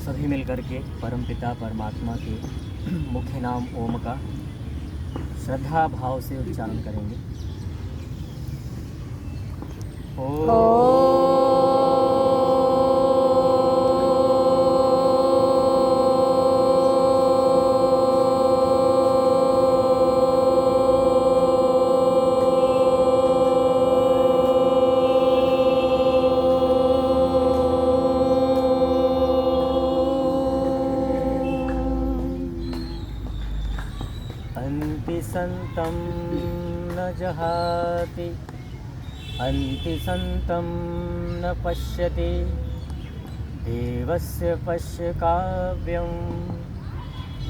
सभी मिलकर के परमपिता परमात्मा के मुख्य नाम ओम का श्रद्धा भाव से उच्चारण करेंगे। अंतिसन्तं न जहाति अंतिसन्तं न पश्यति देवस्य पश्य काव्यं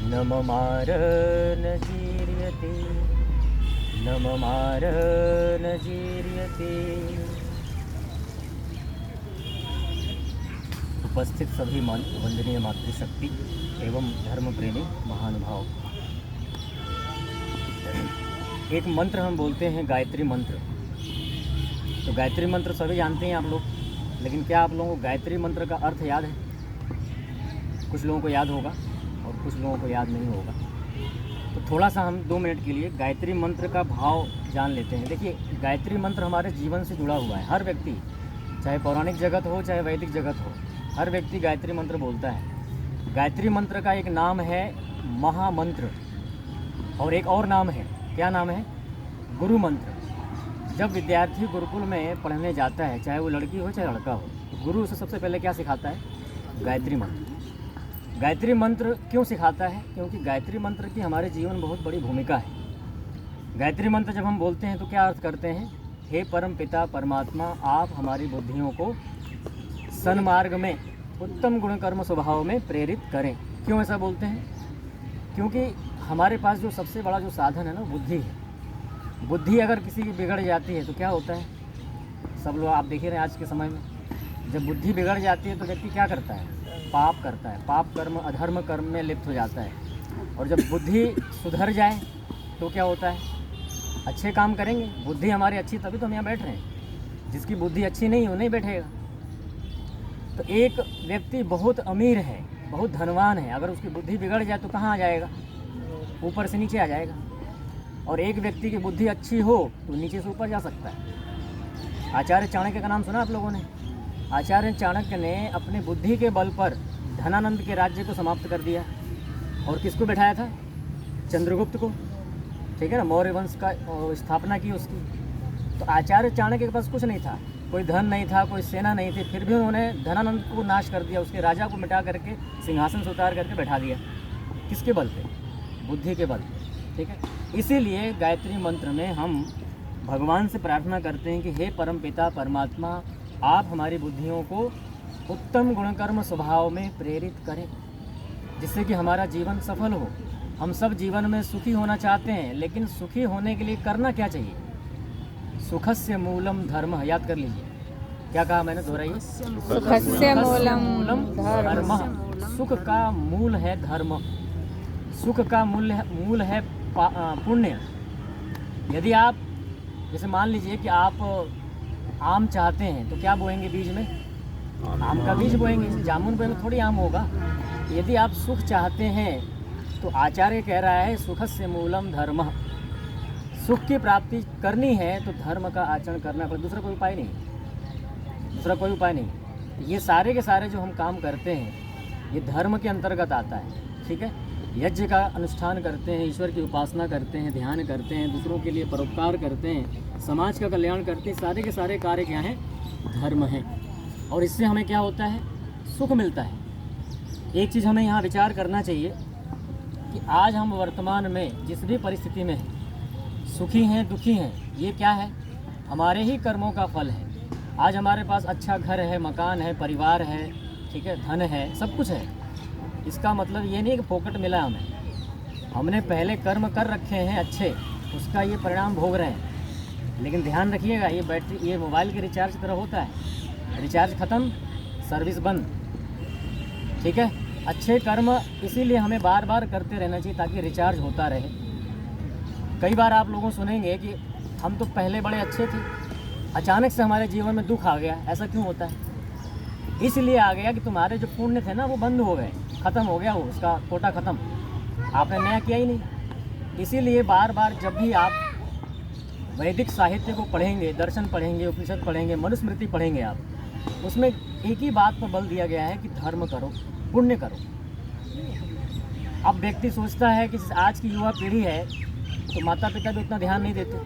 न ममार न जीर्यते न ममार न जीर्यते। उपस्थित सभी वंदनीय मातृशक्ति एवं धर्म प्रेमी महानुभाव, एक मंत्र हम बोलते हैं गायत्री मंत्र। तो गायत्री मंत्र सभी जानते हैं आप लोग, लेकिन क्या आप लोगों को गायत्री मंत्र का अर्थ याद है? कुछ लोगों को याद होगा और कुछ लोगों को याद नहीं होगा। तो थोड़ा सा हम 2 मिनट के लिए गायत्री मंत्र का भाव जान लेते हैं। देखिए, गायत्री मंत्र हमारे जीवन से जुड़ा हुआ है। हर व्यक्ति, चाहे पौराणिक जगत हो चाहे वैदिक जगत हो, हर व्यक्ति गायत्री मंत्र बोलता है। गायत्री मंत्र का एक नाम है महामंत्र और एक और नाम है, क्या नाम है? गुरु मंत्र। जब विद्यार्थी गुरुकुल में पढ़ने जाता है, चाहे वो लड़की हो चाहे लड़का हो, तो गुरु उसे सबसे पहले क्या सिखाता है? गायत्री मंत्र। गायत्री मंत्र क्यों सिखाता है? क्योंकि गायत्री मंत्र की हमारे जीवन में बहुत बड़ी भूमिका है। गायत्री मंत्र जब हम बोलते हैं तो क्या अर्थ करते हैं? हे परम पिता परमात्मा, आप हमारी बुद्धियों को सन्मार्ग में, उत्तम गुण कर्म स्वभाव में प्रेरित करें। क्यों ऐसा बोलते हैं? क्योंकि हमारे पास जो सबसे बड़ा जो साधन है ना, बुद्धि है। बुद्धि अगर किसी की बिगड़ जाती है तो क्या होता है? सब लोग आप देख रहे हैं आज के समय में, जब बुद्धि बिगड़ जाती है तो व्यक्ति क्या करता है? पाप करता है। पाप कर्म, अधर्म कर्म में लिप्त हो जाता है। और जब बुद्धि सुधर जाए तो क्या होता है? अच्छे काम करेंगे। बुद्धि हमारी अच्छी तभी तो हम यहाँ बैठ रहे हैं। जिसकी बुद्धि अच्छी नहीं हो, नहीं बैठेगा। तो एक व्यक्ति बहुत अमीर है, बहुत धनवान है, अगर उसकी बुद्धि बिगड़ जाए तो कहाँ आ जाएगा? ऊपर से नीचे आ जाएगा। और एक व्यक्ति की बुद्धि अच्छी हो तो नीचे से ऊपर जा सकता है। आचार्य चाणक्य का नाम सुना आप लोगों ने? आचार्य चाणक्य ने अपनी बुद्धि के बल पर धनानंद के राज्य को समाप्त कर दिया। और किसको बैठाया था? चंद्रगुप्त को, ठीक है ना, मौर्य वंश का स्थापना की उसकी। तो आचार्य चाणक्य के पास कुछ नहीं था, कोई धन नहीं था, कोई सेना नहीं थी, फिर भी उन्होंने धनानंद को नाश कर दिया, उसके राजा को मिटा करके सिंहासन से उतार करके बैठा दिया। किसके बल पे? बुद्धि के बल पे, ठीक है। इसीलिए गायत्री मंत्र में हम भगवान से प्रार्थना करते हैं कि हे परम पिता परमात्मा, आप हमारी बुद्धियों को उत्तम गुणकर्म स्वभाव में प्रेरित करें, जिससे कि हमारा जीवन सफल हो। हम सब जीवन में सुखी होना चाहते हैं, लेकिन सुखी होने के लिए करना क्या चाहिए? सुखस्य मूलम धर्म। याद कर लीजिए, क्या कहा मैंने? दोहराइए। सुखस्य मूलम धर्म। सुख का मूल है धर्म। सुख का मूल है पुण्य। यदि आप, जैसे मान लीजिए कि आप आम चाहते हैं तो क्या बोएंगे बीज में? आम का बीज बोएंगे। जामुन बोएंगे, थोड़ी आम होगा। यदि आप सुख चाहते हैं तो आचार्य कह रहा है सुखस्य मूलम धर्म। सुख की प्राप्ति करनी है तो धर्म का आचरण करना पड़ेगा। दूसरा कोई उपाय नहीं, दूसरा कोई उपाय नहीं। ये सारे के सारे जो हम काम करते हैं ये धर्म के अंतर्गत आता है, ठीक है। यज्ञ का अनुष्ठान करते हैं, ईश्वर की उपासना करते हैं, ध्यान करते हैं, दूसरों के लिए परोपकार करते हैं, समाज का कल्याण करते हैं। सारे के सारे कार्य क्या हैं? धर्म हैं। और इससे हमें क्या होता है? सुख मिलता है। एक चीज़ हमें यहाँ विचार करना चाहिए कि आज हम वर्तमान में जिस भी परिस्थिति में हैं, सुखी हैं दुखी हैं, ये क्या है? हमारे ही कर्मों का फल है। आज हमारे पास अच्छा घर है, मकान है, परिवार है, ठीक है, धन है, सब कुछ है। इसका मतलब ये नहीं कि फोकट मिला हमें। हमने पहले कर्म कर रखे हैं अच्छे, उसका ये परिणाम भोग रहे हैं। लेकिन ध्यान रखिएगा, ये बैटरी, ये मोबाइल के रिचार्ज की तरह होता है। रिचार्ज ख़त्म, सर्विस बंद, ठीक है। अच्छे कर्म इसीलिए हमें बार बार करते रहना चाहिए ताकि रिचार्ज होता रहे। कई बार आप लोगों सुनेंगे कि हम तो पहले बड़े अच्छे थे, अचानक से हमारे जीवन में दुख आ गया। ऐसा क्यों होता है? इसलिए आ गया कि तुम्हारे जो पुण्य थे ना वो बंद हो गए, ख़त्म हो गया, वो उसका कोटा ख़त्म, आपने नया किया ही नहीं। इसीलिए बार बार जब भी आप वैदिक साहित्य को पढ़ेंगे, दर्शन पढ़ेंगे, उपनिषद पढ़ेंगे, मनुस्मृति पढ़ेंगे, आप उसमें एक ही बात पर बल दिया गया है कि धर्म करो, पुण्य करो। अब व्यक्ति सोचता है कि आज की युवा पीढ़ी है तो माता पिता भी उतना ध्यान नहीं देते,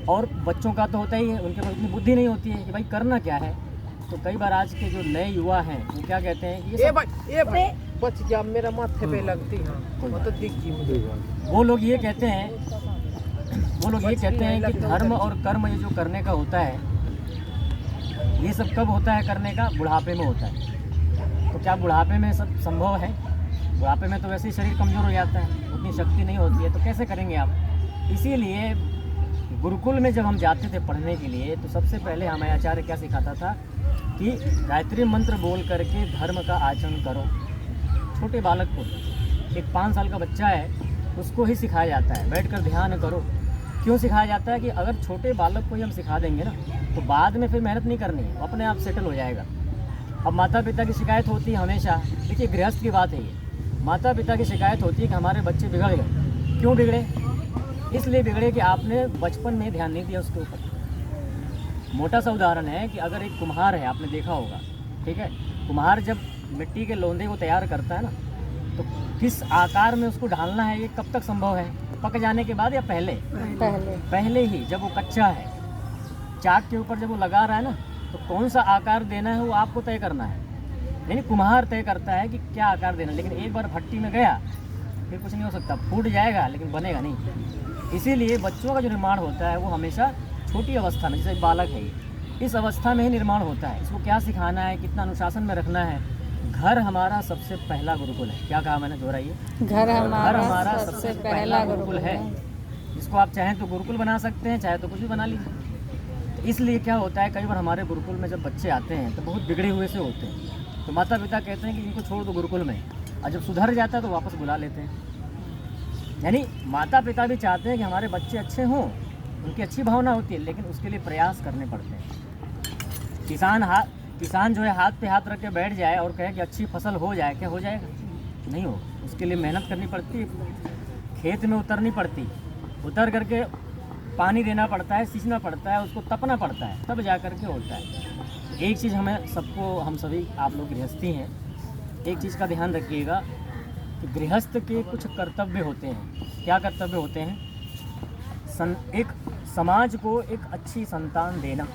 और बच्चों का तो होता ही है, उनके पास इतनी बुद्धि नहीं होती है कि भाई करना क्या है। तो कई बार आज के जो नए युवा हैं वो क्या कहते हैं कि ये भाई बच जा, मेरा माथे पे लगती है, वो तो दिख गई मुझे। वो लोग ये कहते हैं कि धर्म और कर्म ये जो करने का होता है, ये सब कब होता है करने का? बुढ़ापे में होता है। तो क्या बुढ़ापे में सब संभव है? बुढ़ापे में तो वैसे ही शरीर कमज़ोर हो जाता है, उतनी शक्ति नहीं होती है, तो कैसे करेंगे आप? इसीलिए गुरुकुल में जब हम जाते थे पढ़ने के लिए तो सबसे पहले हमें आचार्य क्या सिखाता था कि गायत्री मंत्र बोल करके धर्म का आचरण करो। छोटे बालक को, एक 5 साल का बच्चा है, उसको ही सिखाया जाता है बैठकर ध्यान करो। क्यों सिखाया जाता है कि अगर छोटे बालक को ही हम सिखा देंगे ना तो बाद में फिर मेहनत नहीं करनी है, अपने आप सेटल हो जाएगा। अब माता पिता की शिकायत होती है हमेशा, देखिए गृहस्थ की बात है ये, माता पिता की शिकायत होती है कि हमारे बच्चे बिगड़ गए। क्यों बिगड़े? इसलिए बिगड़े कि आपने बचपन में ध्यान नहीं दिया उसके ऊपर। मोटा सा उदाहरण है कि अगर एक कुम्हार है, आपने देखा होगा, ठीक है, कुम्हार जब मिट्टी के लोंदे को तैयार करता है ना तो किस आकार में उसको ढालना है ये कब तक संभव है? पक जाने के बाद या पहले? पहले ही, जब वो कच्चा है, चाक के ऊपर जब वो लगा रहा है ना तो कौन सा आकार देना है वो आपको तय करना है, यानी कुम्हार तय करता है कि क्या आकार देना। लेकिन एक बार भट्टी में गया फिर कुछ नहीं हो सकता, फूट जाएगा लेकिन बनेगा नहीं। इसीलिए बच्चों का जो निर्माण होता है वो हमेशा छोटी अवस्था में, जैसे बालक है ये, इस अवस्था में ही निर्माण होता है। इसको क्या सिखाना है, कितना अनुशासन में रखना है। घर हमारा सबसे पहला गुरुकुल है। क्या कहा मैंने, दोहराइए? घर हमारा सबसे पहला गुरुकुल है, जिसको आप चाहें तो गुरुकुल बना सकते हैं, चाहे तो कुछ भी बना लीजिए। तो इसलिए क्या होता है, कई बार हमारे गुरुकुल में जब बच्चे आते हैं तो बहुत बिगड़े हुए से होते हैं, तो माता पिता कहते हैं कि इनको छोड़ दो गुरुकुल में, और जब सुधर जाता है तो वापस बुला लेते हैं। यानी माता पिता भी चाहते हैं कि हमारे बच्चे अच्छे हों, उनकी अच्छी भावना होती है, लेकिन उसके लिए प्रयास करने पड़ते हैं। किसान जो है हाथ पे हाथ रख के बैठ जाए और कहे कि अच्छी फसल हो जाए, क्या हो जाएगा? नहीं हो। उसके लिए मेहनत करनी पड़ती है, खेत में उतरनी पड़ती, उतर करके पानी देना पड़ता है, सींचना पड़ता है, उसको तपना पड़ता है, तब जा करके होता है। एक चीज़ हमें सबको, हम सभी, आप लोग गृहस्थी हैं, एक चीज़ का ध्यान रखिएगा कि गृहस्थ के कुछ कर्तव्य होते हैं। क्या कर्तव्य होते हैं? एक समाज को एक अच्छी संतान देना।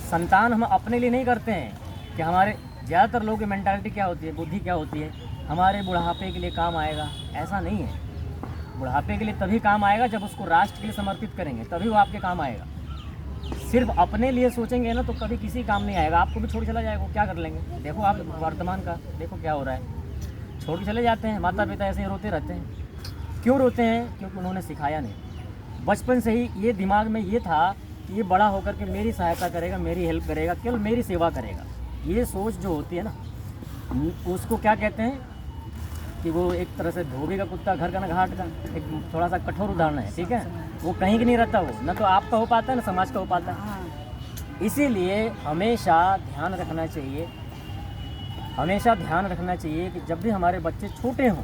संतान हम अपने लिए नहीं करते हैं कि हमारे, ज़्यादातर लोगों की मेंटालिटी क्या होती है, बुद्धि क्या होती है, हमारे बुढ़ापे के लिए काम आएगा। ऐसा नहीं है। बुढ़ापे के लिए तभी काम आएगा जब उसको राष्ट्र के लिए समर्पित करेंगे, तभी वो आपके काम आएगा। सिर्फ अपने लिए सोचेंगे ना तो कभी किसी काम नहीं आएगा, आपको भी छोड़ चला जाएगा। वो क्या कर लेंगे? देखो आप वर्तमान का देखो क्या हो रहा है, छोड़ के चले जाते हैं। माता पिता ऐसे ही रोते रहते हैं। क्यों रोते हैं? क्योंकि उन्होंने सिखाया नहीं। बचपन से ही ये दिमाग में ये था कि ये बड़ा होकर के मेरी सहायता करेगा, मेरी हेल्प करेगा, केवल मेरी सेवा करेगा। ये सोच जो होती है ना, उसको क्या कहते हैं कि वो एक तरह से धोबी का कुत्ता घर का ना घाट का, एक थोड़ा सा कठोर उदाहरण है, ठीक है। वो कहीं की नहीं रहता, वो ना तो आपका हो पाता है ना समाज का हो पाता है। इसीलिए हमेशा ध्यान रखना चाहिए, हमेशा ध्यान रखना चाहिए कि जब भी हमारे बच्चे छोटे हों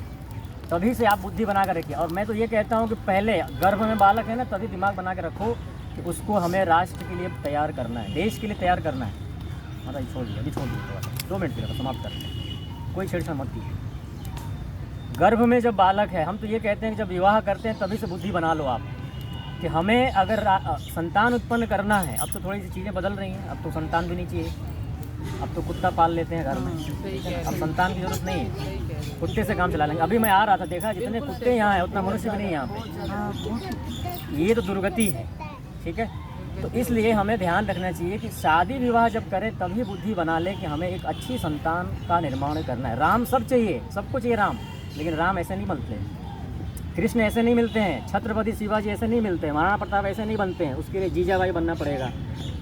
तभी से आप बुद्धि बना कर रखिए। और मैं तो ये कहता हूँ कि पहले गर्भ में बालक है ना, तभी दिमाग बना के रखो कि उसको हमें राष्ट्र के लिए तैयार करना है, देश के लिए तैयार करना है। मतलब छोड़ दिया, अभी छोड़ दिया, थोड़ा सा 2 मिनट के लिए समाप्त करते हैं, कोई छेड़छाड़ मत कीजिए। गर्भ में जब बालक है, हम तो ये कहते हैं कि जब विवाह करते हैं तभी से बुद्धि बना लो आप कि हमें अगर संतान उत्पन्न करना है। अब तो थोड़ी सी चीज़ें बदल रही हैं, अब तो संतान भी नहीं चाहिए, अब तो कुत्ता पाल लेते हैं घर में, अब संतान की जरूरत नहीं है, कुत्ते से काम चला लेंगे। अभी मैं आ रहा था, देखा जितने कुत्ते यहाँ हैं उतना मनुष्य भी नहीं है यहाँ पे। ये तो दुर्गति है, ठीक है। तो इसलिए हमें ध्यान रखना चाहिए कि शादी विवाह जब करें तभी बुद्धि बना ले कि हमें एक अच्छी संतान का निर्माण करना है। राम सब चाहिए, सबको चाहिए राम, लेकिन राम ऐसे नहीं मिलते हैं, कृष्ण ऐसे नहीं मिलते हैं, छत्रपति शिवाजी ऐसे नहीं मिलते हैं, महाराणा प्रताप ऐसे नहीं बनते हैं। उसके लिए जीजाबाई बनना पड़ेगा,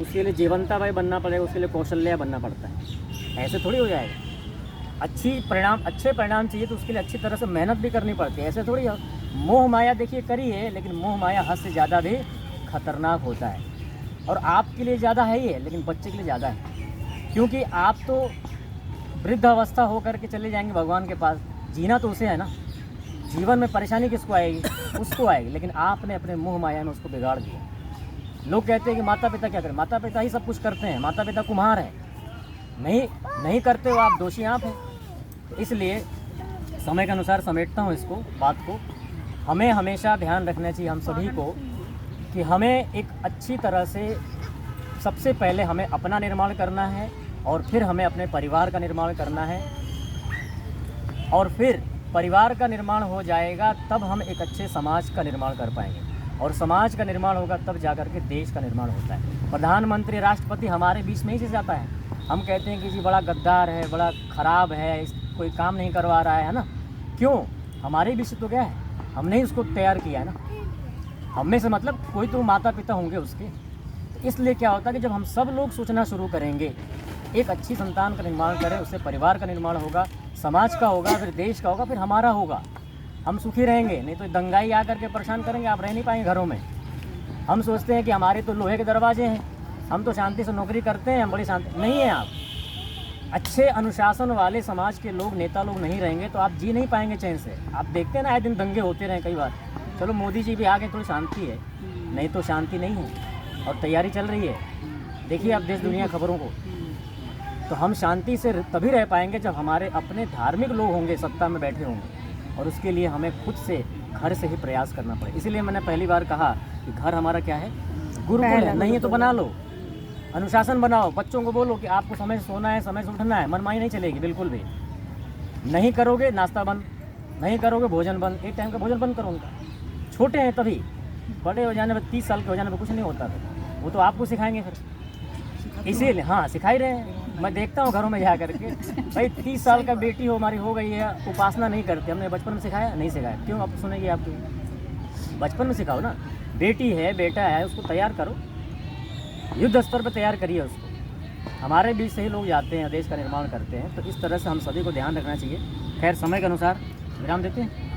उसके लिए जयवंताबाई बनना पड़ेगा, उसके लिए कौशल्या बनना पड़ता है। ऐसे थोड़ी हो जाएगा। अच्छे परिणाम चाहिए तो उसके लिए अच्छी तरह से मेहनत भी करनी पड़ती है। ऐसे थोड़ी मोह माया देखिए करिए, लेकिन मोह माया हद से ज़्यादा भी खतरनाक होता है। और आपके लिए ज़्यादा है ही है, लेकिन बच्चे के लिए ज़्यादा है। क्योंकि आप तो वृद्ध अवस्था होकर के चले जाएंगे भगवान के पास, जीना तो उसे है ना। जीवन में परेशानी किसको आएगी? उसको आएगी। लेकिन आपने अपने मुँह माया में उसको बिगाड़ दिया। लोग कहते हैं कि माता पिता क्या करें, माता पिता ही सब कुछ करते हैं, माता पिता कुम्हार हैं। नहीं करते हो आप, दोषी आप हैं। इसलिए समय के अनुसार समेटता हूँ इसको, बात को। हमें हमेशा ध्यान रखना चाहिए हम सभी को कि हमें एक अच्छी तरह से सबसे पहले हमें अपना निर्माण करना है, और फिर हमें अपने परिवार का निर्माण करना है, और फिर परिवार का निर्माण हो जाएगा तब हम एक अच्छे समाज का निर्माण कर पाएंगे, और समाज का निर्माण होगा तब जाकर के देश का निर्माण होता है। प्रधानमंत्री, राष्ट्रपति हमारे बीच में ही से जाता है। हम कहते हैं कि जी बड़ा गद्दार है, बड़ा ख़राब है, कोई काम नहीं करवा रहा है ना। क्यों? हमारे बीच तो क्या है, हमने ही उसको तैयार किया है ना। हम में से मतलब कोई तो माता पिता होंगे उसके। इसलिए क्या होता है कि जब हम सब लोग सोचना शुरू करेंगे, एक अच्छी संतान का निर्माण करें, उससे परिवार का निर्माण होगा, समाज का होगा, फिर देश का होगा, फिर हमारा होगा। हम सुखी रहेंगे। नहीं तो दंगाई आकर के परेशान करेंगे, आप रह नहीं पाएंगे घरों में। हम सोचते हैं कि हमारे तो लोहे के दरवाजे हैं, हम तो शांति से नौकरी करते हैं, हम बड़ी शांति। नहीं है। आप अच्छे अनुशासन वाले समाज के लोग, नेता लोग नहीं रहेंगे तो आप जी नहीं पाएंगे चैन से। आप देखते हैं ना, आए दिन दंगे होते रहे कई बार। चलो मोदी जी भी आ गए, थोड़ी शांति है, नहीं तो शांति नहीं है, और तैयारी चल रही है। देखिए आप देश दुनिया खबरों को। तो हम शांति से तभी रह पाएंगे जब हमारे अपने धार्मिक लोग होंगे, सत्ता में बैठे होंगे, और उसके लिए हमें खुद से घर से ही प्रयास करना पड़े। इसीलिए मैंने पहली बार कहा कि घर हमारा क्या है, गुरुकुल है। नहीं है तो बना लो, अनुशासन बनाओ। बच्चों को बोलो कि आपको समय से सोना है, समय से उठना है। मनमानी नहीं चलेगी बिल्कुल भी। नहीं करोगे नाश्ता बंद, नहीं करोगे भोजन बंद, एक टाइम का भोजन बंद करो उनका। छोटे हैं तभी, बड़े हो जाने पर 30 साल के हो जाने पर कुछ नहीं होता था। वो तो आपको सिखाएंगे फिर। इसीलिए हाँ, सिखा ही रहे हैं। मैं देखता हूँ घरों में जा करके, भाई 30 साल का बेटी हो हमारी, हो गई है, उपासना नहीं करते। हमने बचपन में सिखाया? नहीं सिखाया। क्यों? आप सुनेंगे आपकी, बचपन में सिखाओ ना। बेटी है, बेटा है, उसको तैयार करो, युद्ध स्तर पर तैयार करिए उसको। हमारे बीच से ही लोग जाते हैं, देश का निर्माण करते हैं। तो इस तरह से हम सभी को ध्यान रखना चाहिए। खैर समय के अनुसार विराम देते हैं।